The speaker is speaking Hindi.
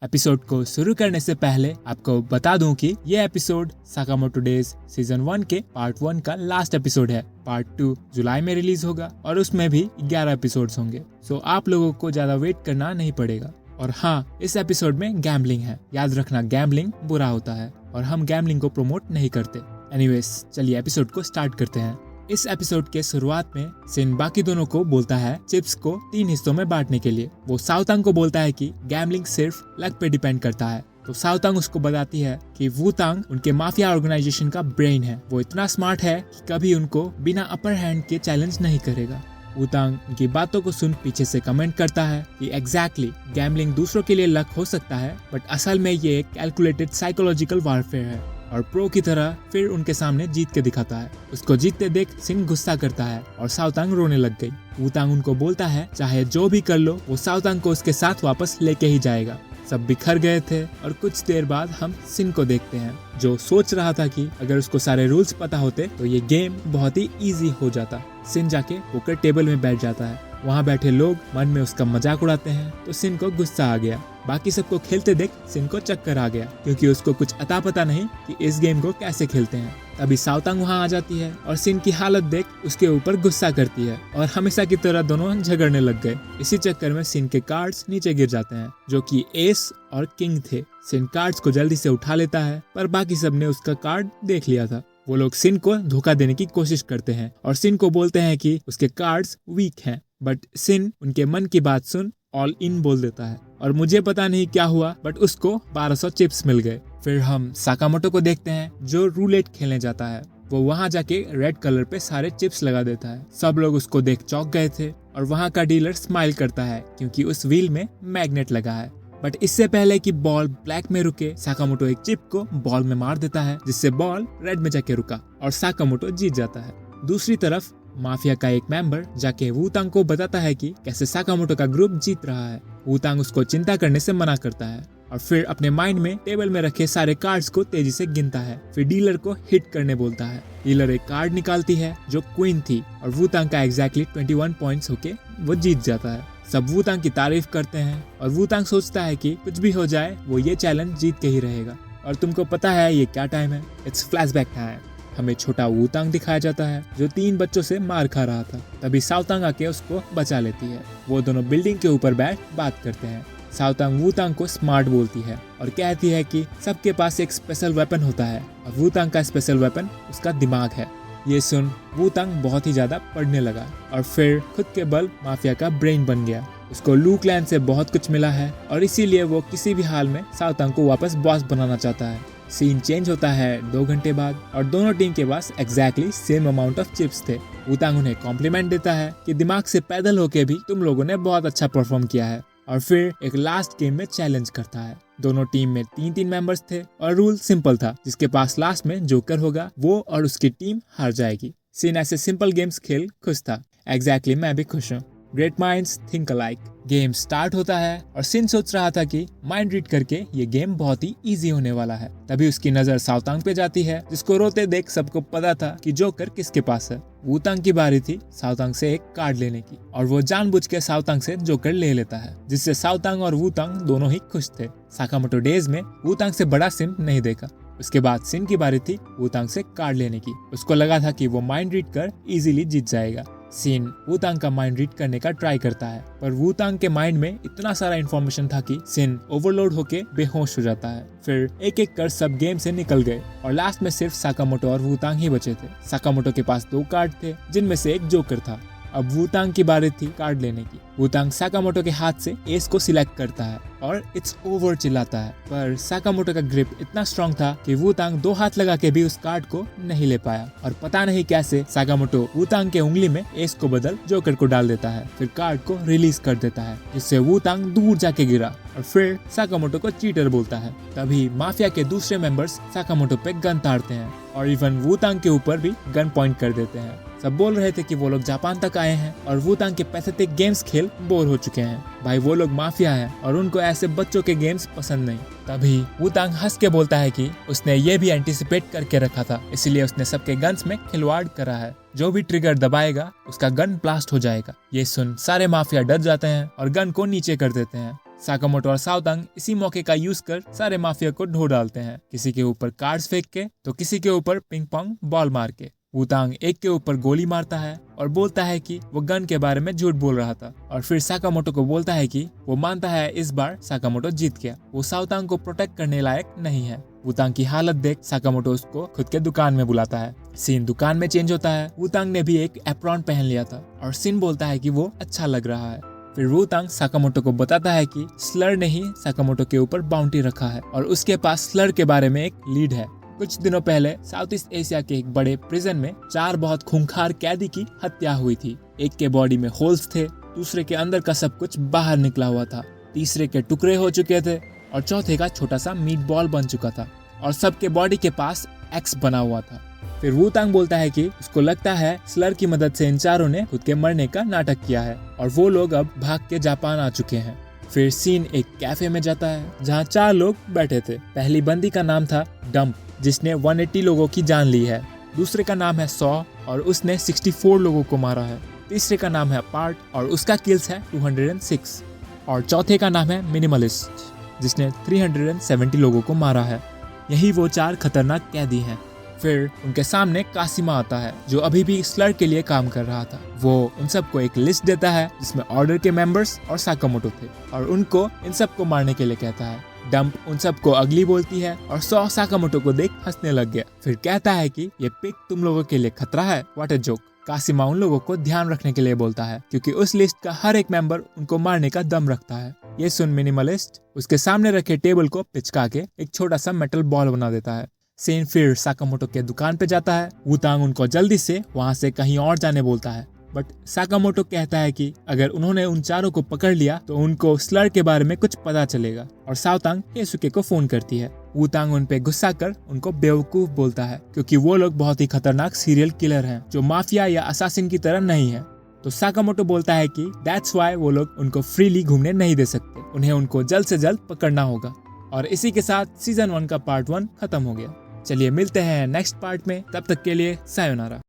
एपिसोड को शुरू करने से पहले आपको बता दूं कि ये एपिसोड साकामोटो डेज सीजन 1 के पार्ट 1 का लास्ट एपिसोड है। पार्ट 2 जुलाई में रिलीज होगा और उसमें भी 11 एपिसोड्स होंगे, सो आप लोगों को ज्यादा वेट करना नहीं पड़ेगा। और हाँ, इस एपिसोड में गैम्बलिंग है, याद रखना गैम्बलिंग बुरा होता है और हम गैम्बलिंग को प्रमोट नहीं करते। एनीवेज, चलिए एपिसोड को स्टार्ट करते हैं। इस एपिसोड के शुरुआत में सिन बाकी दोनों को बोलता है चिप्स को 3 हिस्सों में बांटने के लिए। वो साओतांग को बोलता है कि गैम्बलिंग सिर्फ लक पे डिपेंड करता है, तो साओतांग उसको बताती है कि वूतांग उनके माफिया ऑर्गेनाइजेशन का ब्रेन है। वो इतना स्मार्ट है कि कभी उनको बिना अपर हैंड के चैलेंज नहीं करेगा। वूतांग उनकी बातों को सुन पीछे से कमेंट करता है कि एग्जैक्टली गैम्बलिंग दूसरों के लिए लक हो सकता है, बट असल में ये एक कैलकुलेटेड साइकोलॉजिकल वारफेयर है और प्रो की तरह फिर उनके सामने जीत के दिखाता है। उसको जीतते देख सिन गुस्सा करता है और साओतांग रोने लग गई। वूतांग उनको बोलता है चाहे जो भी कर लो, वो साओतांग को उसके साथ वापस लेके ही जाएगा। सब बिखर गए थे और कुछ देर बाद हम सिन को देखते हैं, जो सोच रहा था कि अगर उसको सारे रूल्स पता होते तो ये गेम बहुत ही इजी हो जाता। सिन जाके पोकर टेबल में बैठ जाता है। वहाँ बैठे लोग मन में उसका मजाक उड़ाते हैं, तो सिन को गुस्सा आ गया। बाकी सबको खेलते देख सिन को चक्कर आ गया, क्योंकि उसको कुछ अता पता नहीं कि इस गेम को कैसे खेलते हैं। तभी साओतांग वहाँ आ जाती है और सिन की हालत देख उसके ऊपर गुस्सा करती है और हमेशा की तरह दोनों झगड़ने लग गए। इसी चक्कर में सिन के कार्ड्स नीचे गिर जाते हैं, जो कि एस और किंग थे। सिन कार्ड्स को जल्दी से उठा लेता है, पर बाकी सब ने उसका कार्ड देख लिया था। वो लोग सिन को धोखा देने की कोशिश करते हैं और सिन को बोलते हैं कि उसके कार्ड्स वीक हैं, बट सिन उनके मन की बात सुन ऑल इन बोल देता है और मुझे पता नहीं क्या हुआ, बट उसको 1200 चिप्स मिल गए। फिर हम साकामोटो को देखते हैं, जो रूलेट खेलने जाता है। वो वहाँ जाके रेड कलर पे सारे चिप्स लगा देता है। सब लोग उसको देख चौंक गए थे और वहाँ का डीलर स्माइल करता है, क्योंकि उस व्हील में मैग्नेट लगा है। बट इससे पहले कि बॉल ब्लैक में रुके, साकामोटो एक चिप को बॉल में मार देता है, जिससे बॉल रेड में जाके रुका और साकामोटो जीत जाता है। दूसरी तरफ माफिया का एक मेंबर जाके वूतांग को बताता है कि कैसे साकामोटो का ग्रुप जीत रहा है। वूतांग उसको चिंता करने से मना करता है और फिर अपने माइंड में टेबल में रखे सारे कार्ड्स को तेजी से गिनता है। फिर डीलर को हिट करने बोलता है। डीलर एक कार्ड निकालती है जो क्वीन थी और वूतांग का एग्जैक्टली 21 पॉइंट्स होके वो जीत जाता है। सब वूतांग की तारीफ करते हैं और वूतांग सोचता है कि कुछ भी हो जाए वो ये चैलेंज जीत के ही रहेगा। और तुमको पता है ये क्या टाइम है? It's flashback time. हमें छोटा वूतांग दिखाया जाता है, जो 3 बच्चों से मार खा रहा था। तभी साओतांग आके उसको बचा लेती है। वो दोनों बिल्डिंग के ऊपर बैठ बात करते हैं। साओतांग वूतांग को स्मार्ट बोलती है और कहती है कि सबके पास एक स्पेशल वेपन होता है और वूतांग का स्पेशल वेपन उसका दिमाग है। ये सुन वूतांग बहुत ही ज्यादा पढ़ने लगा और फिर खुद के बल माफिया का ब्रेन बन गया। उसको लू क्लैन से बहुत कुछ मिला है और इसीलिए वो किसी भी हाल में साओतांग को वापस बॉस बनाना चाहता है। सीन चेंज होता है 2 घंटे बाद और दोनों टीम के पास exactly same amount of chips थे। वूतांग उन्हें कॉम्प्लीमेंट देता है कि दिमाग से पैदल होके भी तुम लोगों ने बहुत अच्छा परफॉर्म किया है, और फिर एक लास्ट गेम में चैलेंज करता है। दोनों टीम में 3-3 मेंबर्स थे और रूल सिंपल था, जिसके पास लास्ट में जोकर होगा वो और उसकी टीम हार जाएगी। सीन ऐसे सिंपल गेम्स खेल खुश था। एग्जैक्टली मैं भी खुश हूँ। Great minds think alike. Game start होता है और सिन सोच रहा था कि माइंड रीड करके ये गेम बहुत ही इजी होने वाला है। तभी उसकी नजर साओतांग पे जाती है, जिसको रोते देख सबको पता था कि जोकर किसके पास है। वूतांग की बारी थी साओतांग से एक कार्ड लेने की और वो जानबूझ के साओतांग से जोकर ले लेता है, जिससे साओतांग और वूतांग दोनों ही खुश थे। साकामोटो डेज में वूतांग से बड़ा सिन नहीं देखा। उसके बाद सिन की बारी थी वूतांग से कार्ड लेने की। उसको लगा था कि वो माइंड रीड कर इजीली जीत जाएगा। सिन वूतांग का माइंड रीड करने का ट्राई करता है, पर वूतांग के माइंड में इतना सारा इंफॉर्मेशन था कि सिन ओवरलोड होके बेहोश हो जाता है। फिर एक एक कर सब गेम से निकल गए और लास्ट में सिर्फ साकामोटो और वूतांग ही बचे थे। साकामोटो के पास 2 कार्ड थे, जिनमें से एक जोकर था। अब वूतांग की बारी थी कार्ड लेने की। वूतांग साकामोटो के हाथ से एस को सिलेक्ट करता है और इट्स ओवर चिल्लाता है, पर साकामोटो का ग्रिप इतना स्ट्रांग था कि वूतांग 2 हाथ लगा के भी उस कार्ड को नहीं ले पाया। और पता नहीं कैसे साकामोटो वूतांग के उंगली में एस को बदल जोकर को डाल देता है, फिर कार्ड को रिलीज कर देता है, जिससे वूतांग दूर जाके गिरा और फिर साकामोटो को चीटर बोलता है। तभी माफिया के दूसरे मेंबर्स साकामोटो पे गन ताड़ते हैं और इवन वूतांग के ऊपर भी गन पॉइंट कर देते हैं। सब बोल रहे थे कि वो लोग जापान तक आए हैं और वूतांग के पैथेटिक गेम्स खेल बोर हो चुके हैं। भाई वो लोग माफिया हैं और उनको ऐसे बच्चों के गेम्स पसंद नहीं। तभी वूतांग हंस के बोलता है कि उसने ये भी एंटिसिपेट करके रखा था, इसलिए उसने सबके गन्स में खिलवाड़ करा है। जो भी ट्रिगर दबाएगा उसका गन ब्लास्ट हो जाएगा। ये सुन सारे माफिया डर जाते हैं और गन को नीचे कर देते हैं। साकामोटो और साओतांग इसी मौके का यूज कर सारे माफिया को ढो डालते हैं, किसी के ऊपर कार्ड्स फेंक के तो किसी के ऊपर पिंग पोंग बॉल मार के। वुतांग एक के ऊपर गोली मारता है और बोलता है कि वो गन के बारे में झूठ बोल रहा था, और फिर साकामोटो को बोलता है कि वो मानता है इस बार साकामोटो जीत गया, वो साओतांग को प्रोटेक्ट करने लायक नहीं है। वुतांग की हालत देख साकामोटो उसको खुद के दुकान में बुलाता है। सीन दुकान में चेंज होता है। वुतांग ने भी एक एप्रॉन पहन लिया था और सिन बोलता है कि वो अच्छा लग रहा है। फिर वुतांग साकामोटो को बताता है कि स्लर ने ही साकामोटो के ऊपर बाउंटी रखा है और उसके पास स्लर के बारे में एक लीड है। कुछ दिनों पहले साउथ ईस्ट एशिया के एक बड़े प्रिजन में 4 बहुत खूंखार कैदी की हत्या हुई थी। एक के बॉडी में होल्स थे, दूसरे के अंदर का सब कुछ बाहर निकला हुआ था, तीसरे के टुकड़े हो चुके थे और चौथे का छोटा सा मीट बॉल बन चुका था और सबके बॉडी के पास एक्स बना हुआ था। फिर वुतांग बोलता है कि उसको लगता है स्लर की मदद से इन चारों ने खुद के मरने का नाटक किया है और वो लोग अब भाग के जापान आ चुके हैं। फिर सीन एक कैफे में जाता है जहाँ 4 लोग बैठे थे। पहली बंदी का नाम था डंप, जिसने 180 लोगों की जान ली है। दूसरे का नाम है सॉ और उसने 64 लोगों को मारा है। तीसरे का नाम है पार्ट और उसका किल्स है 206। और चौथे का नाम है मिनिमलिस्ट, जिसने 370 लोगों को मारा है। यही वो 4 खतरनाक कैदी हैं। फिर उनके सामने कासिमा आता है जो अभी भी स्लर के लिए काम कर रहा था। वो उन सबको एक लिस्ट देता है जिसमें ऑर्डर के मेंबर्स और साकामोटो थे और उनको इन सबको मारने के लिए कहता है। डंप उन सबको अगली बोलती है और सॉ साकामोटो को देख हंसने लग गया। फिर कहता है कि ये पिक तुम लोगों के लिए खतरा है, व्हाट अ जोक। कासिमा उन लोगों को ध्यान रखने के लिए बोलता है क्योंकि उस लिस्ट का हर एक मेंबर उनको मारने का दम रखता है। ये सुन मिनिमलिस्ट उसके सामने रखे टेबल को पिचका के एक छोटा सा मेटल बॉल बना देता है। सेन फिर साकामोटो के दुकान पे जाता है। वुतांग उनको जल्दी से वहाँ से कहीं और जाने बोलता है, बट साकामोटो कहता है कि अगर उन्होंने उन चारों को पकड़ लिया तो उनको स्लर के बारे में कुछ पता चलेगा। और साओतांग केसुके को फोन करती है। वुतांग उन पे गुस्सा कर उनको बेवकूफ बोलता है क्योंकि वो लोग बहुत ही खतरनाक सीरियल किलर हैं जो माफिया या असासिन की तरह नहीं है। तो साकामोटो बोलता है कि दैट्स व्हाई वो लोग उनको फ्रीली घूमने नहीं दे सकते, उन्हें उनको जल्द से जल्द पकड़ना होगा। और इसी के साथ सीजन 1 का पार्ट 1 खत्म हो गया। चलिए मिलते हैं नेक्स्ट पार्ट में, तब तक के लिए सायोनारा।